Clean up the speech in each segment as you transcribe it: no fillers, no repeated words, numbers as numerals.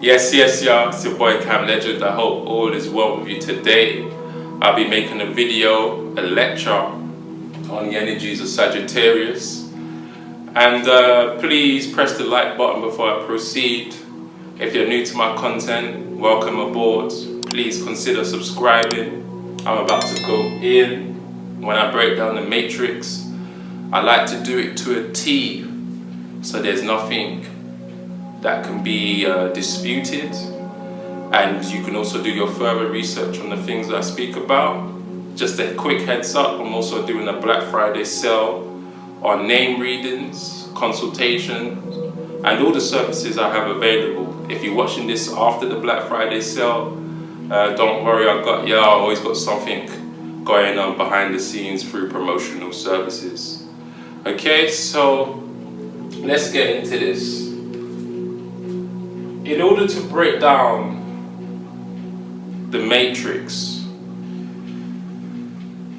Yes, y'all, it's your boy Cam Legend. I hope all is well with you today. I'll be making a video, a lecture on the energies of Sagittarius. And please press the like button before I proceed. If you're new to my content, welcome aboard. Please consider subscribing. I'm about to go in. When I break down the matrix, I like to do it to a T, so there's nothing that can be disputed, and you can also do your further research on the things that I speak about. Just a quick heads up, I'm also doing a Black Friday sale on name readings, consultations, and all the services I have available. If you're watching this after the Black Friday sale, don't worry, I've always got something going on behind the scenes through promotional services. Okay, so let's get into this. In order to break down the matrix,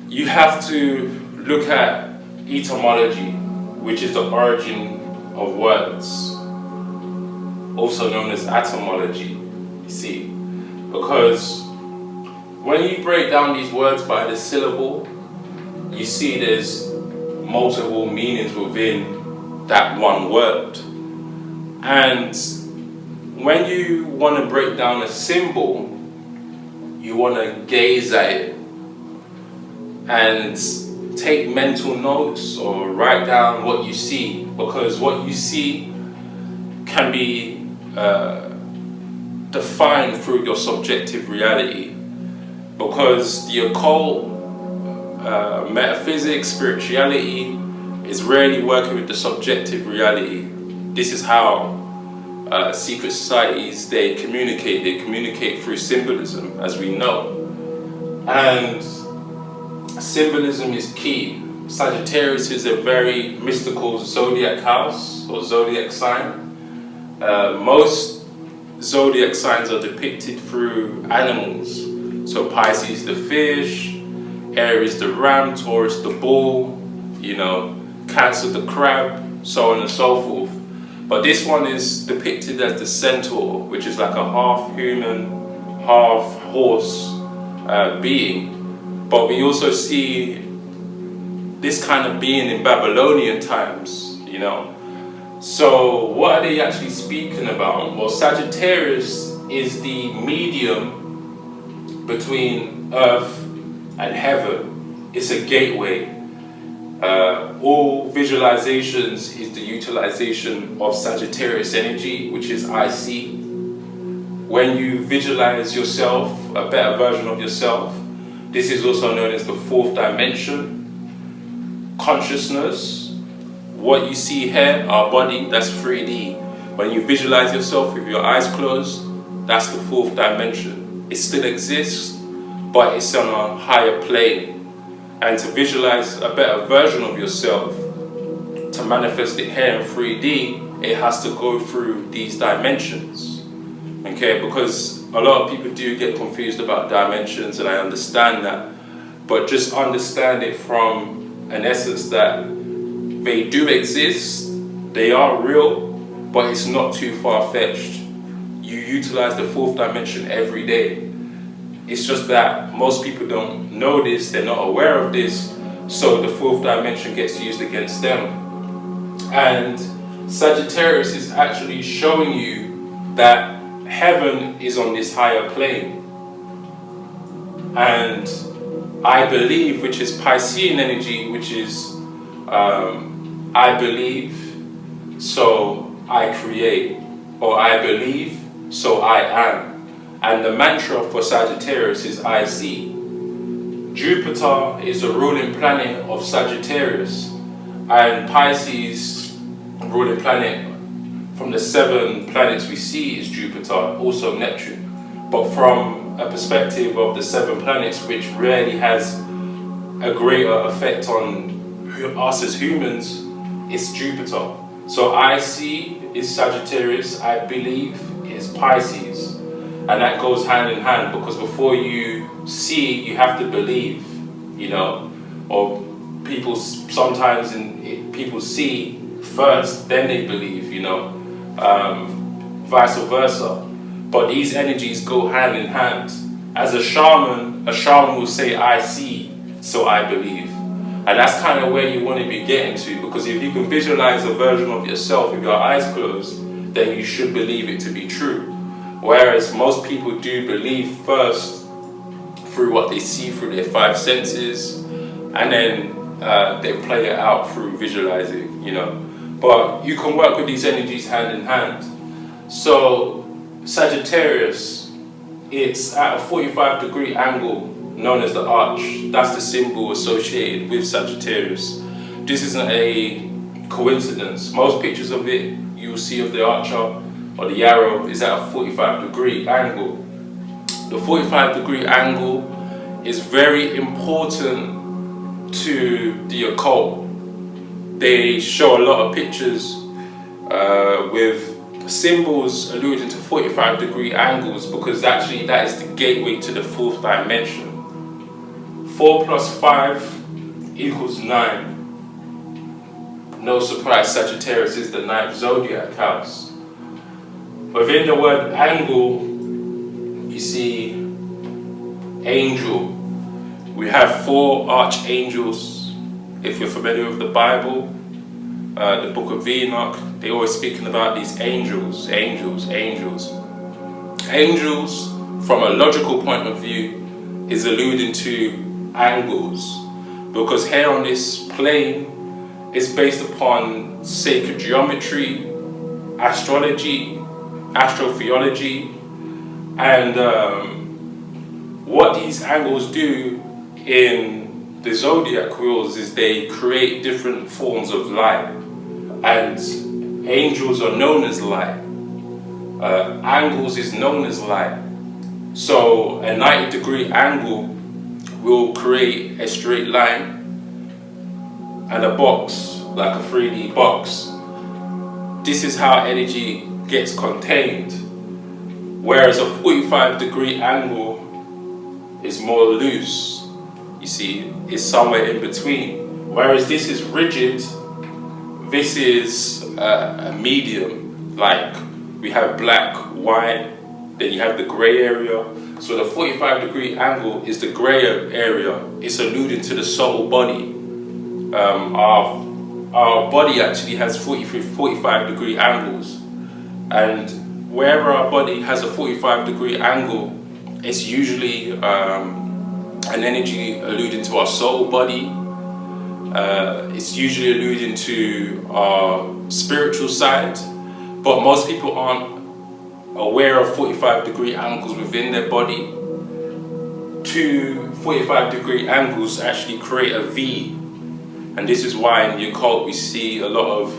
you have to look at etymology, which is the origin of words, also known as etymology, you see. Because when you break down these words by the syllable, you see there's multiple meanings within that one word. And when you want to break down a symbol, you want to gaze at it and take mental notes or write down what you see, because what you see can be defined through your subjective reality. Because the occult, metaphysics, spirituality is rarely working with the subjective reality. This is how secret societies, they communicate through symbolism, as we know. And symbolism is key. Sagittarius is a very mystical zodiac house or zodiac sign. Most zodiac signs are depicted through animals. So Pisces the fish, Aries the ram, Taurus the bull, Cancer the crab, so on and so forth. But this one is depicted as the centaur, which is like a half human, half horse being. But we also see this kind of being in Babylonian times, So what are they actually speaking about? Well, Sagittarius is the medium between earth and heaven. It's a gateway. All visualizations is the utilization of Sagittarius energy, which is IC. When you visualize yourself, a better version of yourself, this is also known as the fourth dimension. Consciousness, what you see here, our body, that's 3D. When you visualize yourself with your eyes closed, that's the fourth dimension. It still exists, but it's on a higher plane. And to visualize a better version of yourself, to manifest it here in 3D, it has to go through these dimensions. Okay, because a lot of people do get confused about dimensions, and I understand that. But just understand it from an essence that they do exist, they are real, but it's not too far-fetched. You utilize the fourth dimension every day. It's just that most people don't know this, they're not aware of this, so the fourth dimension gets used against them. And Sagittarius is actually showing you that heaven is on this higher plane. And I believe, which is Piscean energy, which is I believe, so I create, or I believe, so I am. And the mantra for Sagittarius is IC. Jupiter is the ruling planet of Sagittarius, and Pisces, ruling planet from the 7 planets we see, is Jupiter, also Neptune. But from a perspective of the 7 planets, which rarely has a greater effect on us as humans, it's Jupiter. So IC is Sagittarius, I believe is Pisces. And that goes hand in hand, because before you see, you have to believe, or people sometimes people see first, then they believe, vice versa. but these energies go hand in hand. As a shaman will say, I see, so I believe. And that's kind of where you want to be getting to, because if you can visualize a version of yourself with your eyes closed, then you should believe it to be true. Whereas most people do believe first through what they see through their five senses, and then they play it out through visualizing, you know. But you can work with these energies hand in hand. So Sagittarius, it's at a 45-degree angle known as the arch. That's the symbol associated with Sagittarius. This isn't a coincidence. Most pictures of it you will see of the archer or the arrow is at a 45-degree angle. The 45-degree angle is very important to the occult. They show a lot of pictures with symbols alluding to 45-degree angles, because actually that is the gateway to the fourth dimension. 4 plus 5 equals 9. No surprise, Sagittarius is the 9th zodiac house. Within the word angle, you see angel. We have 4 archangels. If you're familiar with the Bible, the book of Enoch, they're always speaking about these angels, angels, angels. Angels, from a logical point of view, is alluding to angles, because here on this plane is based upon sacred geometry, astrology, astrotheology, and what these angles do in the zodiac wheels is they create different forms of light, and angels are known as light. Angles is known as light. So a 90-degree angle will create a straight line and a box, like a 3D box. This is how energy gets contained, whereas a 45-degree angle is more loose. You see, it's somewhere in between. Whereas this is rigid, this is a medium. Like we have black, white, then you have the gray area. So the 45-degree angle is the gray area. It's alluding to the soul body. Our body actually has 45-degree angles. And wherever our body has a 45-degree angle, it's usually an energy alluding to our soul body. It's usually alluding to our spiritual side, but most people aren't aware of 45-degree angles within their body. 2 45-degree angles actually create a V, and this is why in the occult we see a lot of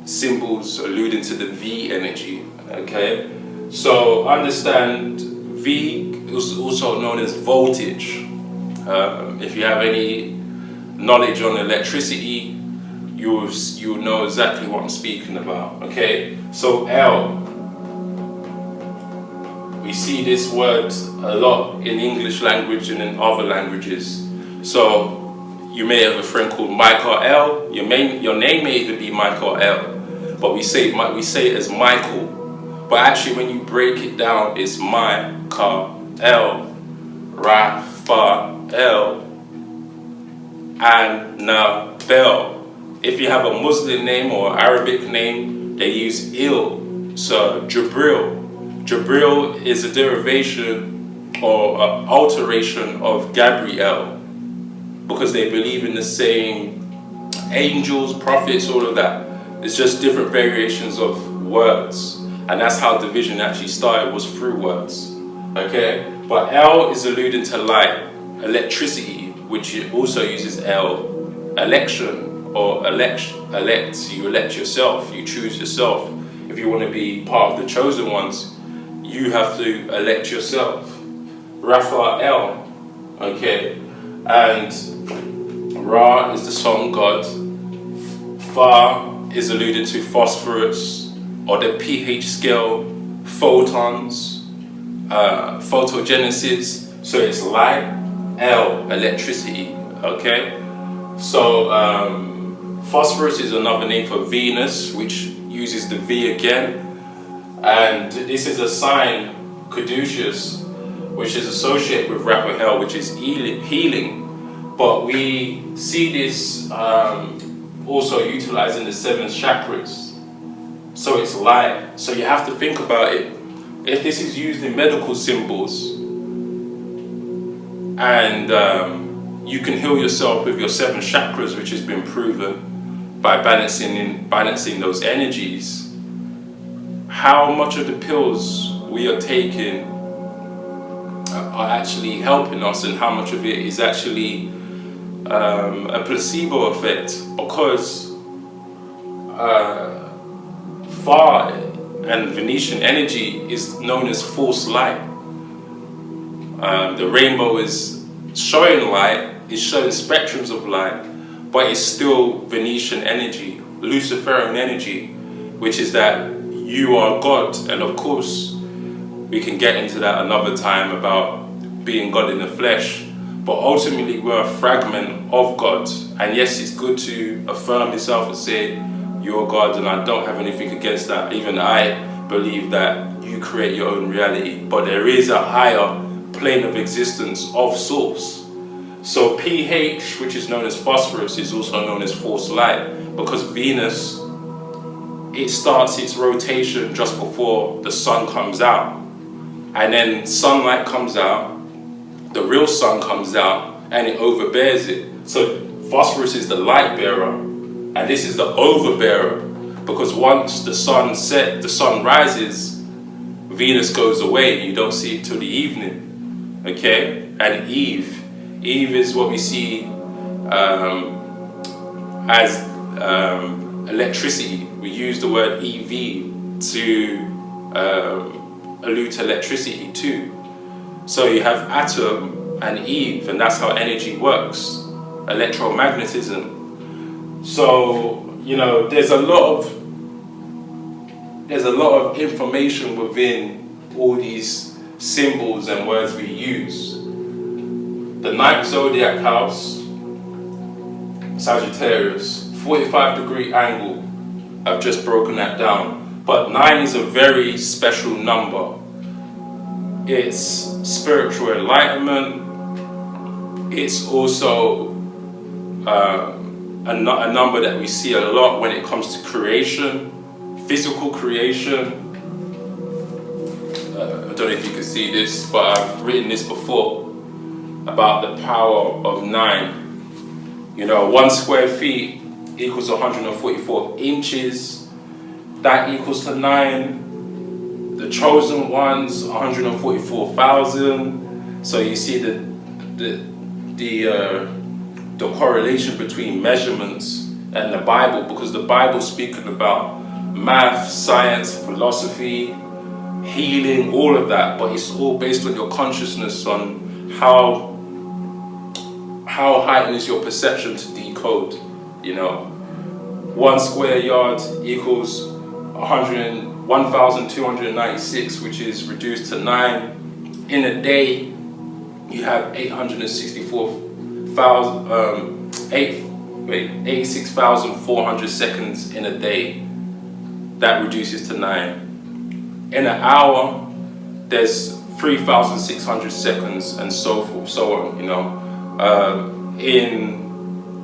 symbols alluding to the V energy. Okay, so understand V is also known as voltage. If you have any knowledge on electricity, you'll know exactly what I'm speaking about. Okay, so L, we see this word a lot in English language and in other languages. So you may have a friend called Michael L. Your name may even be Michael L, but we say it as Michael. But actually, when you break it down, it's Michael L, Raphael, and Natal. If you have a Muslim name or Arabic name, they use Il. So Jabril. Jabril is a derivation or an alteration of Gabriel, because they believe in the same angels, prophets, all of that. It's just different variations of words. And that's how division actually started, was through words. Okay? But L is alluding to light, electricity, which also uses L. Election, or elect. You elect yourself, you choose yourself. If you want to be part of the chosen ones, you have to elect yourself. Raphael, okay? And Ra is the sun god. Fa is alluded to phosphorus, or the pH scale, photons, photogenesis, so it's light. L, electricity, okay? So phosphorus is another name for Venus, which uses the V again. And this is a sign, caduceus, which is associated with Raphael, which is healing. But we see this also utilizing the 7 chakras. So it's light. So you have to think about it. If this is used in medical symbols, and you can heal yourself with your 7 chakras, which has been proven by balancing those energies, how much of the pills we are taking are actually helping us, and how much of it is actually a placebo effect? Because fire and Venetian energy is known as false light. The rainbow is showing light, it's showing spectrums of light, but it's still Venetian energy, Luciferian energy, which is that you are God. And of course, we can get into that another time about being God in the flesh, but ultimately we're a fragment of God. And yes, it's good to affirm yourself and say you're God, and I don't have anything against that. Even I believe that you create your own reality, but there is a higher plane of existence of source. So pH, which is known as phosphorus, is also known as false light, because Venus, it starts its rotation just before the sun comes out, and then sunlight comes out, the real sun comes out, and it overbears it. So phosphorus is the light bearer, and this is the overbearer, because once the sun rises, Venus goes away. You don't see it till the evening. Okay? And Eve is what we see as electricity. We use the word EV to allude to electricity too. So you have Atom and Eve, and that's how energy works, electromagnetism. So, you know, there's a lot of information within all these symbols and words we use. The 9th zodiac house, Sagittarius, 45-degree angle. I've just broken that down. But 9 is a very special number. It's spiritual enlightenment. It's also a number that we see a lot when it comes to creation, physical creation. I don't know if you can see this, but I've written this before about the power of 9. You know, 1 square feet equals 144 inches. That equals to 9. The chosen ones, 144,000. So you see the correlation between measurements and the Bible, because the Bible's speaking about math, science, philosophy, healing, all of that, but it's all based on your consciousness, on how heightened is your perception to decode. You know, 1 square yard equals 1,296, which is reduced to 9. In a day, you have 86,400 seconds in a day. That reduces to 9. In an hour, there's 3,600 seconds, and so forth, so on. You know, in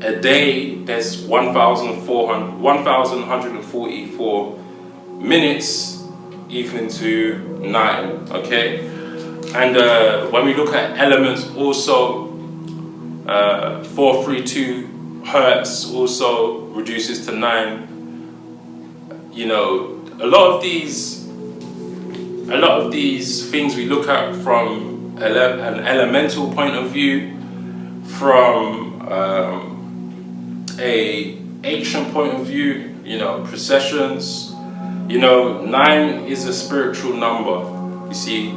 a day, there's 1,144 minutes, equaling to 9. Okay, and when we look at elements, also 432 hertz also reduces to 9. You know, a lot of these things we look at from an elemental point of view, from a ancient point of view, you know, processions. You know, 9 is a spiritual number. You see,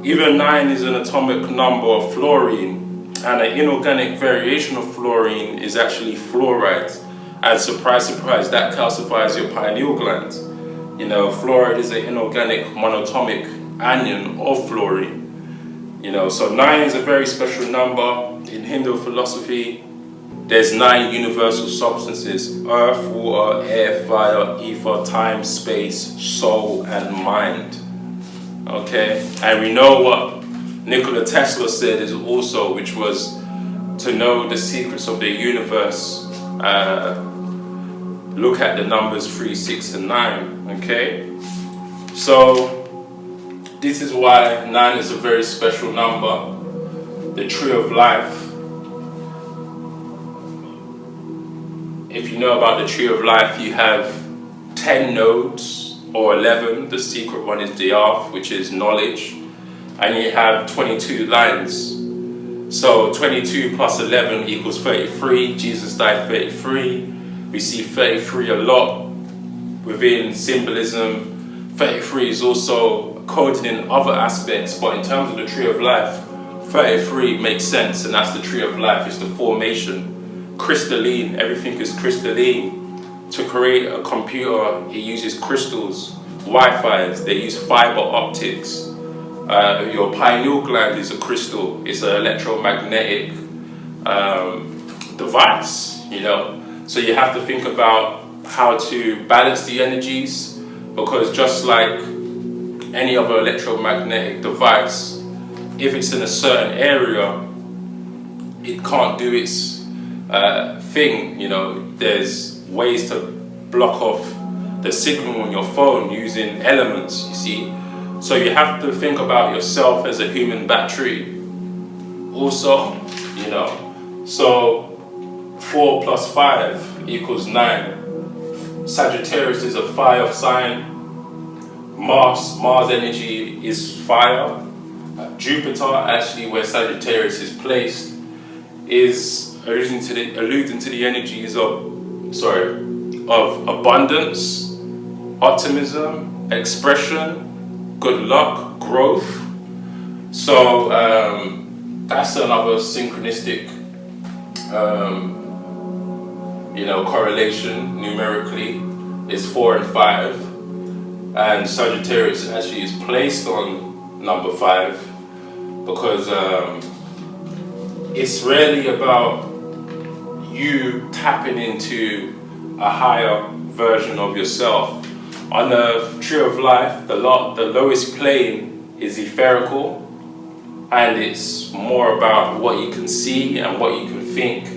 even 9 is an atomic number of fluorine, and an inorganic variation of fluorine is actually fluoride. And surprise, surprise, that calcifies your pineal gland. You know, fluoride is an inorganic monatomic anion of fluorine. You know, so 9 is a very special number in Hindu philosophy. there's 9 universal substances: earth, water, air, fire, ether, time, space, soul, and mind. Okay, and we know what Nikola Tesla said is also, which was to know the secrets of the universe. Look at the numbers 3, 6, and 9. Okay, so this is why 9 is a very special number. The tree of life. If you know about the tree of life, you have 10 nodes or 11. The secret one is the Arth, which is knowledge, and you have 22 lines. So 22 plus 11 equals 33. Jesus died 33. We see 33 a lot within symbolism. 33 is also coded in other aspects, but in terms of the tree of life, 33 makes sense, and that's the tree of life. It's the formation. Crystalline, everything is crystalline. To create a computer, it uses crystals. Wi-Fi's, they use fiber optics. Your pineal gland is a crystal. It's an electromagnetic device, you know. So you have to think about how to balance the energies, because just like any other electromagnetic device, if it's in a certain area, it can't do its thing, you know. There's ways to block off the signal on your phone using elements, you see. So you have to think about yourself as a human battery also, you know. So 4 plus 5 equals 9. Sagittarius is a fire sign. Mars energy is fire. Jupiter, actually, where Sagittarius is placed, is alluding to the energies of abundance, optimism, expression, good luck, growth. So that's another synchronistic, correlation numerically. Is 4 and 5, and Sagittarius actually is placed on number 5 because it's really about you tapping into a higher version of yourself. On the tree of life, the lowest plane is etherical, and it's more about what you can see and what you can think.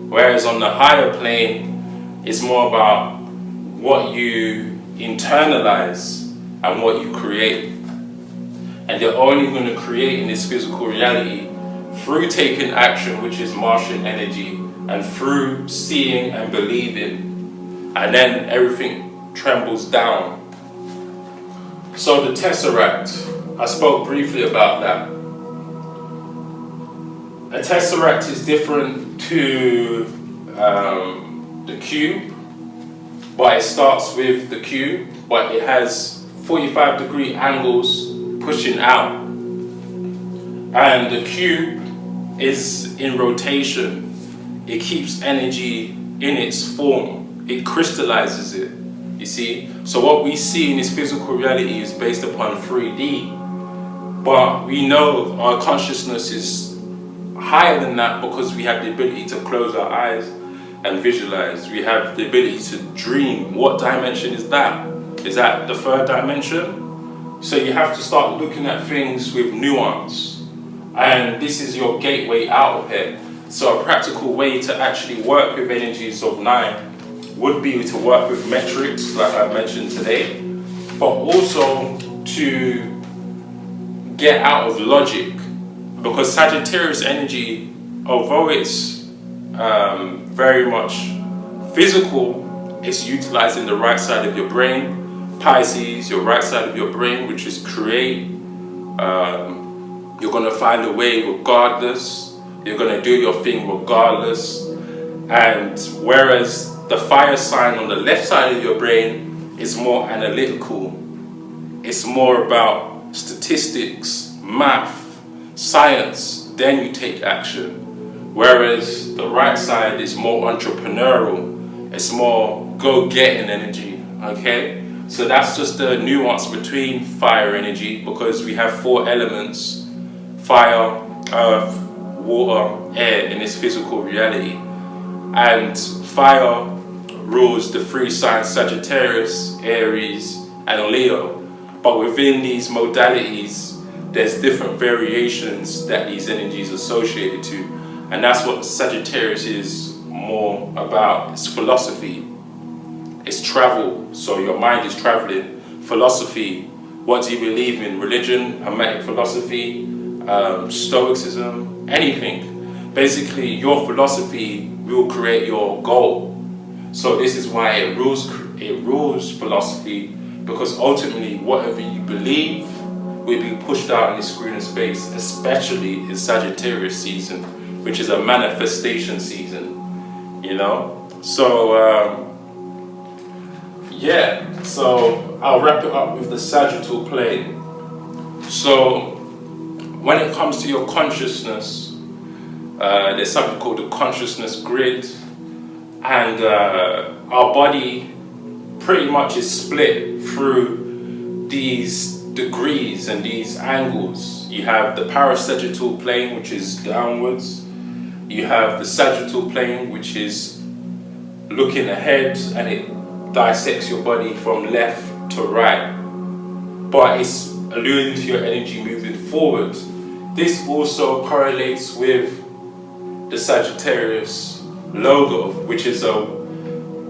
Whereas on the higher plane, it's more about what you internalize and what you create. And you're only going to create in this physical reality through taking action, which is Martian energy, and through seeing and believing. And then everything trembles down. So the Tesseract, I spoke briefly about that. A Tesseract is different to the cube, but it starts with the cube, but it has 45-degree angles pushing out. And the cube is in rotation. It keeps energy in its form. It crystallizes it, you see? So what we see in this physical reality is based upon 3D. But we know our consciousness is higher than that because we have the ability to close our eyes and visualize. We have the ability to dream. What dimension is that? Is that the 3rd dimension? So you have to start looking at things with nuance. And this is your gateway out of here. So a practical way to actually work with energies of 9 would be to work with metrics, like I mentioned today, but also to get out of logic. Because Sagittarius energy, although it's very much physical, it's utilizing the right side of your brain. Pisces, your right side of your brain, which is create. You're going to find a way regardless. You're going to do your thing regardless. And whereas the fire sign on the left side of your brain is more analytical. It's more about statistics, math, science, then you take action. Whereas the right side is more entrepreneurial. It's more go-getting energy, okay? So that's just the nuance between fire energy, because we have 4 elements: fire, earth, water, air in this physical reality. And fire rules the three signs Sagittarius, Aries, and Leo. But within these modalities, there's different variations that these energies are associated to. And that's what Sagittarius is more about. It's philosophy, it's travel. So your mind is traveling. Philosophy, what do you believe in? Religion, Hermetic philosophy, Stoicism, anything. Basically, your philosophy will create your goal. So this is why it rules philosophy, because ultimately whatever you believe will be pushed out in the screen of space, especially in Sagittarius season, which is a manifestation season, you know? So, yeah, so I'll wrap it up with the Sagittal plane. So, when it comes to your consciousness, there's something called the consciousness grid, and our body pretty much is split through these degrees and these angles. You have the parasagittal plane, which is downwards. You have the sagittal plane, which is looking ahead, and it dissects your body from left to right, but it's alluding to your energy moving forward. This also correlates with the Sagittarius logo, which is a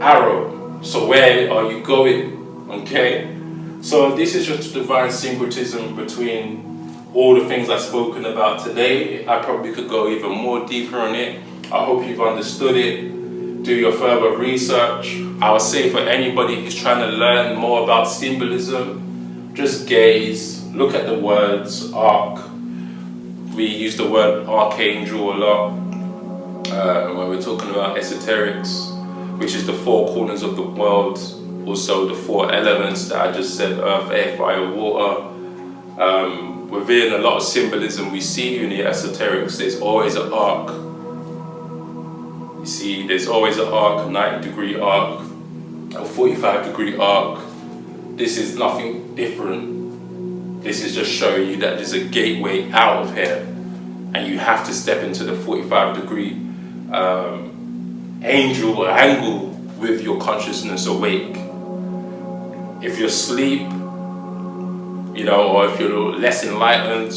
arrow. So where are you going? Okay? So this is just divine syncretism between all the things I've spoken about today. I probably could go even more deeper on it. I hope you've understood it. Do your further research. I would say for anybody who's trying to learn more about symbolism, just gaze, look at the words arc. We use the word archangel a lot when we're talking about esoterics, which is the four corners of the world. Also the four elements that I just said, earth, air, fire, water. Within a lot of symbolism we see in the esoterics, there's always an arc. You see, there's always an arc, a 90-degree arc, a 45-degree arc. This is nothing different. This is just showing you that there's a gateway out of here, and you have to step into the 45-degree angel or angle with your consciousness awake. If you're asleep, you know, or if you're less enlightened,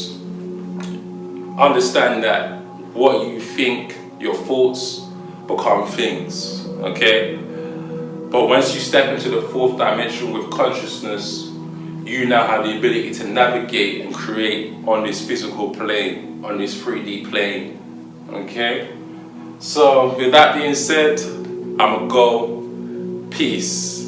understand that what you think, your thoughts, become things, okay? But once you step into the fourth dimension with consciousness, you now have the ability to navigate and create on this physical plane, on this 3D plane, okay? So with that being said, I'ma go. Peace.